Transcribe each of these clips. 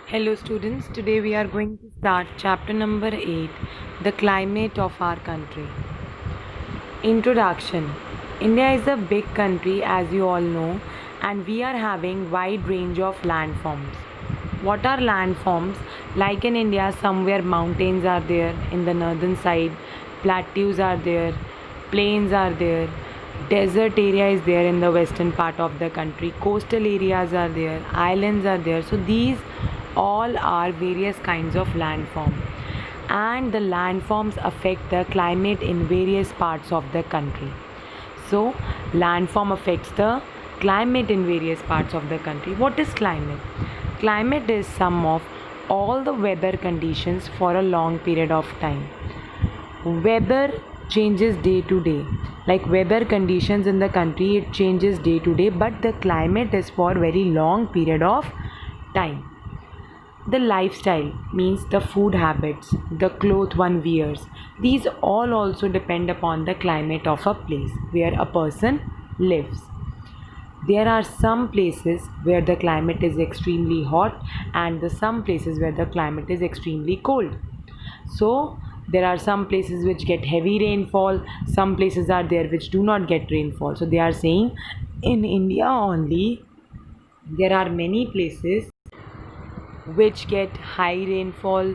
Hello students, today we are going to start chapter number 8, the climate of our country. Introduction. India is a big country as you all know, and we are having wide range of landforms. What are landforms? Like in India, somewhere mountains are there in the northern side, plateaus are there, plains are there, desert area is there in the western part of the country, coastal areas are there, islands are there. So these all are various kinds of landform, and the landforms affect the climate in various parts of the country. So landform affects the climate in various parts of the country. What is climate? Climate is sum of all the weather conditions for a long period of time. Weather changes day to day, like weather conditions in the country, it changes day to day, but the climate is for very long period of time. The lifestyle means the food habits, the clothes one wears. These all also depend upon the climate of a place where a person lives. There are some places where the climate is extremely hot and some places where the climate is extremely cold. So there are some places which get heavy rainfall, some places are there which do not get rainfall. So they are saying in India only there are many places which get high rainfall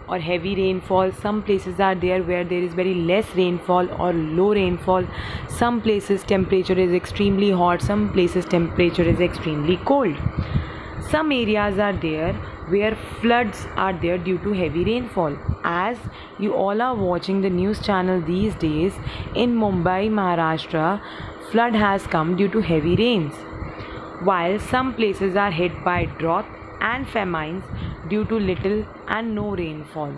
or heavy rainfall. Some places are there where there is very less rainfall or low rainfall. Some places temperature is extremely hot, some places temperature is extremely cold. Some areas are there where floods are there due to heavy rainfall. As you all are watching the news channel these days, in Mumbai, Maharashtra, flood has come due to heavy rains, while some places are hit by drought and famines due to little and no rainfall.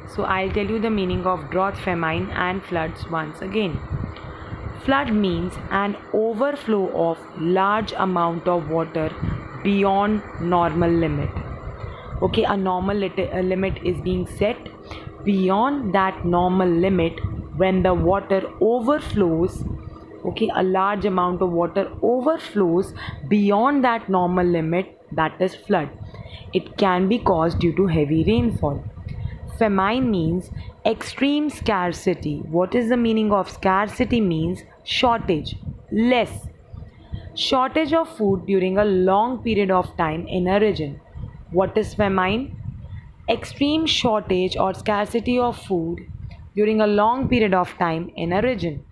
So I'll tell you the meaning of drought, famine and floods once again. Flood means an overflow of large amount of water beyond normal limit. Okay, a normal limit is being set. Beyond that normal limit, when the water overflows, okay, a large amount of water overflows beyond that normal limit, that is flood. It can be caused due to heavy rainfall. Famine means extreme scarcity. What is the meaning of scarcity? Means shortage, less. Shortage of food during a long period of time in a region. What is famine? Extreme shortage or scarcity of food during a long period of time in a region.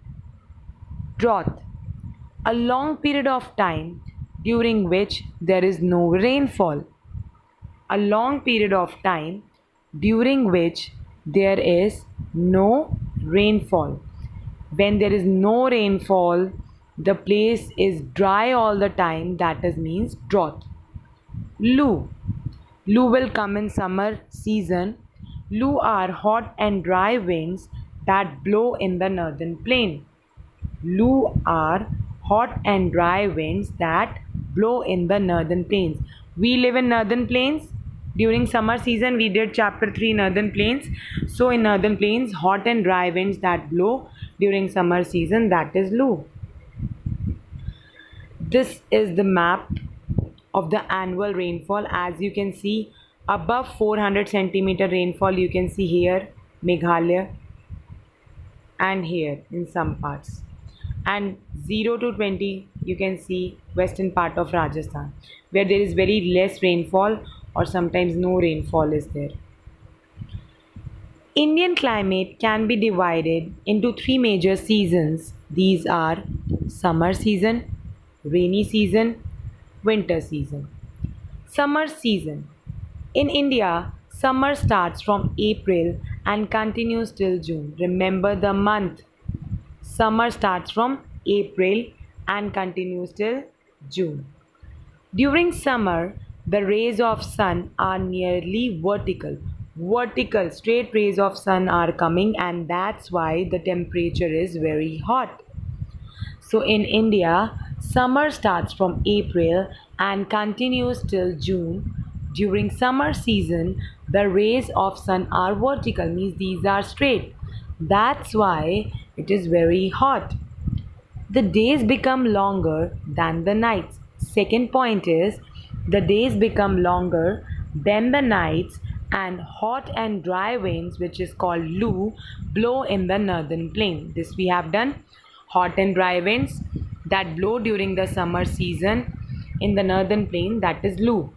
Drought, a long period of time during which there is no rainfall. A long period of time during which there is no rainfall. When there is no rainfall, the place is dry all the time, that is means drought. Lu. Lu will come in summer season. Lu are hot and dry winds that blow in the northern plain. Lu are hot and dry winds that blow in the northern plains. We live in northern plains. During summer season, we did chapter 3 northern plains. So in northern plains, hot and dry winds that blow during summer season, that is Lu. This is the map of the annual rainfall. As you can see, above 400 centimeter rainfall you can see here, Meghalaya, and here in some parts, and 0 to 20 you can see western part of Rajasthan, where there is very less rainfall or sometimes no rainfall is there. Indian climate can be divided into three major seasons. These are summer season, rainy season, winter season. Summer season. In India, summer starts from April and continues till June. Remember the month. Summer starts from April and continues till June. During summer, the rays of sun are nearly vertical. Vertical, straight rays of sun are coming, and that's why the temperature is very hot. So in India, summer starts from April and continues till June. During summer season, the rays of sun are vertical, means these are straight. That's why it is very hot. The days become longer than the nights. Second point is the days become longer Then the nights and hot and dry winds, which is called Lu, blow in the northern plain. This we have done. Hot and dry winds that blow during the summer season in the northern plain, that is Lu.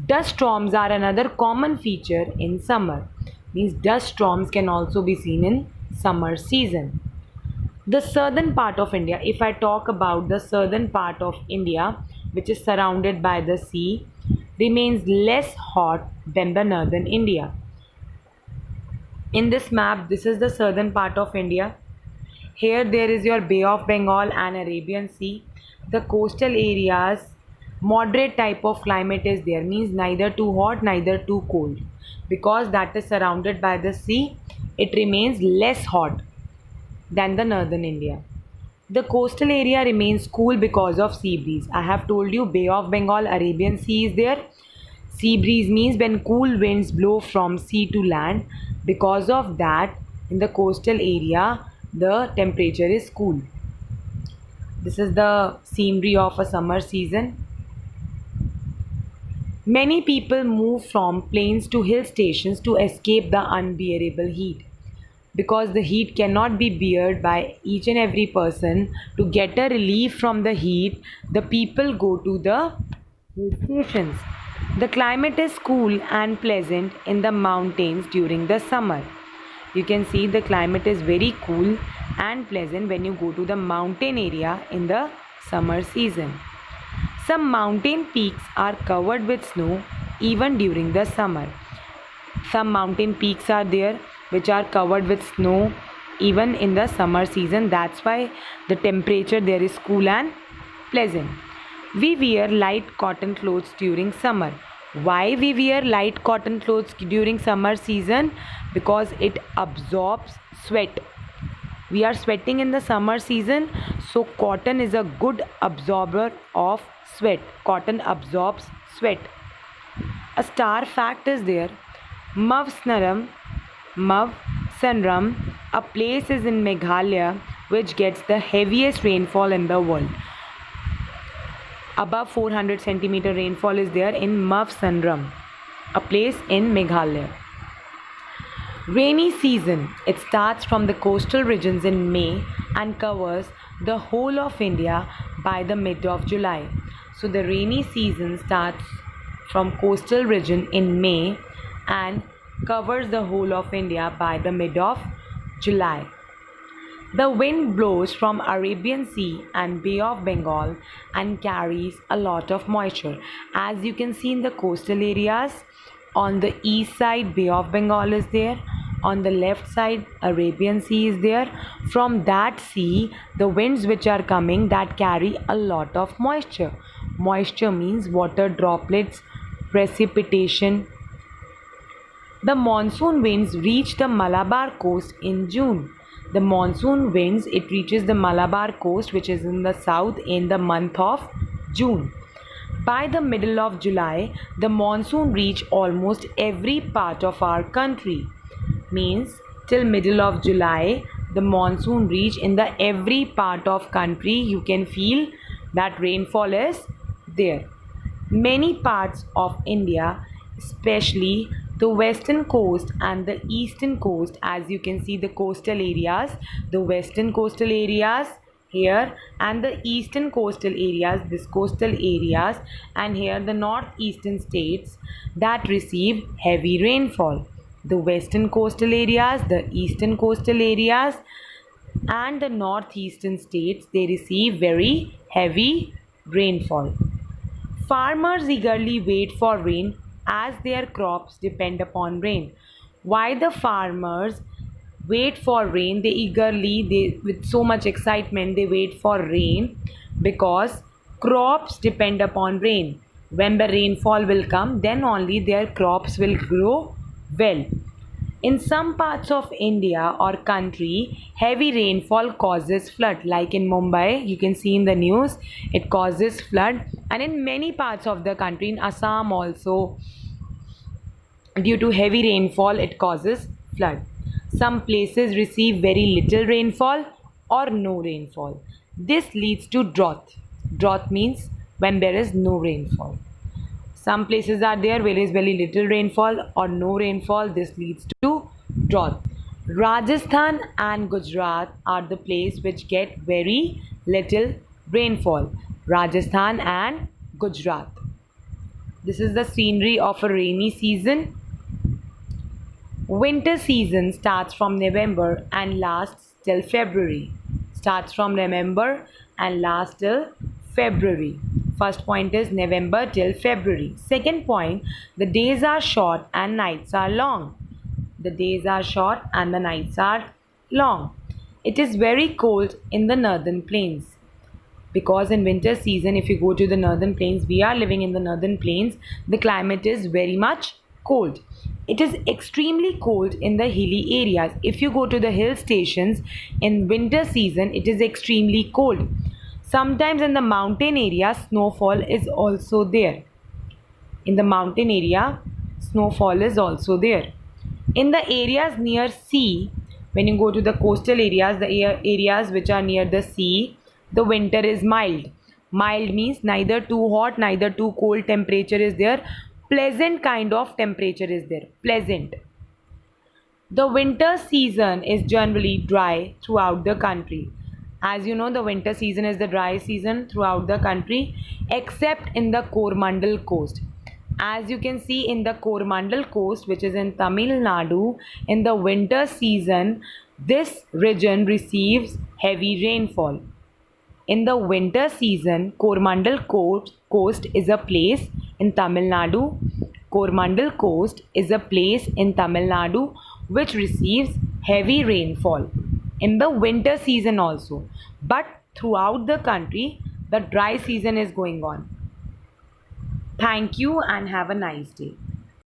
Dust storms are another common feature in summer. Means dust storms can also be seen in summer season. The southern part of India, if I talk about the southern part of India, which is surrounded by the sea, remains less hot than the northern India. In this map, this is the southern part of India. Here there is your Bay of Bengal and Arabian Sea. The coastal areas, moderate type of climate is there, means neither too hot, neither too cold. Because that is surrounded by the sea, it remains less hot than the northern India. The coastal area remains cool because of sea breeze. I have told you Bay of Bengal, Arabian Sea is there. Sea breeze means when cool winds blow from sea to land. Because of that, in the coastal area, the temperature is cool. This is the scenery of a summer season. Many people move from plains to hill stations to escape the unbearable heat. Because the heat cannot be beared by each and every person, to get a relief from the heat, the people go to the hill stations. The climate is cool and pleasant in the mountains during the summer. You can see the climate is very cool and pleasant when you go to the mountain area in the summer season. Some mountain peaks are covered with snow even during the summer. Some mountain peaks are there which are covered with snow even in the summer season. That's why the temperature there is cool and pleasant. We wear light cotton clothes during summer. Why we wear light cotton clothes during summer season? Because it absorbs sweat. We are sweating in the summer season, so cotton is a good absorber of sweat. Cotton absorbs sweat. A star fact is there. Mavsnaram, Mavsanram, a place is in Meghalaya which gets the heaviest rainfall in the world. Above 400 centimeter rainfall is there in Mavsnaram, a place in Meghalaya. Rainy season. It starts from the coastal regions in May and covers the whole of India by the mid of July. So the rainy season starts from coastal region in May and covers the whole of India by the mid of July. The wind blows from Arabian Sea and Bay of Bengal and carries a lot of moisture. As you can see in the coastal areas, on the east side Bay of Bengal is there, on the left side Arabian Sea is there. From that sea, the winds which are coming, that carry a lot of moisture. Moisture means water droplets, precipitation. The monsoon winds reach the Malabar coast in June. The monsoon winds, it reaches the Malabar coast, which is in the south, in the month of June. By the middle of July, the monsoon reach almost every part of our country. Means till middle of July, the monsoon reach in the every part of country. You can feel that rainfall is there. Many parts of India, especially the western coast and the eastern coast, as you can see the coastal areas, the western coastal areas here and the eastern coastal areas, this coastal areas, and here the northeastern states that receive heavy rainfall. The western coastal areas, the eastern coastal areas, and the northeastern states, they receive very heavy rainfall. Farmers eagerly wait for rain as their crops depend upon rain. Why the farmers wait for rain? They with so much excitement they wait for rain, because crops depend upon rain. When the rainfall will come, then only their crops will grow well. In some parts of India or country, heavy rainfall causes flood. Like in Mumbai, you can see in the news, it causes flood. And in many parts of the country, in Assam also, due to heavy rainfall, it causes flood. Some places receive very little rainfall or no rainfall. This leads to drought. Drought means when there is no rainfall. Some places are there where is very little rainfall or no rainfall. This leads to drought. Rajasthan and Gujarat are the place which get very little rainfall. Rajasthan and Gujarat. This is the scenery of a rainy season. Winter season starts from November and lasts till February. Starts from November and lasts till February. First point is November till February. Second point, the days are short and nights are long. The days are short and the nights are long. It is very cold in the northern plains, because in winter season, if you go to the northern plains, we are living in the northern plains, the climate is very much cold. It is extremely cold in the hilly areas. If you go to the hill stations in winter season, it is extremely cold. Sometimes in the mountain area, snowfall is also there. In the mountain area, snowfall is also there. In the areas near sea, when you go to the coastal areas, the areas which are near the sea, the winter is mild. Mild means neither too hot, neither too cold temperature is there. Pleasant kind of temperature is there. Pleasant. The winter season is generally dry throughout the country. As you know, the winter season is the dry season throughout the country, except in the Coromandel coast. As you can see in the Coromandel coast, which is in Tamil Nadu, in the winter season, this region receives heavy rainfall. In the winter season, Coromandel coast is a place in Tamil Nadu. Coromandel coast is a place in Tamil Nadu which receives heavy rainfall in the winter season also. But throughout the country, the dry season is going on. Thank you and have a nice day.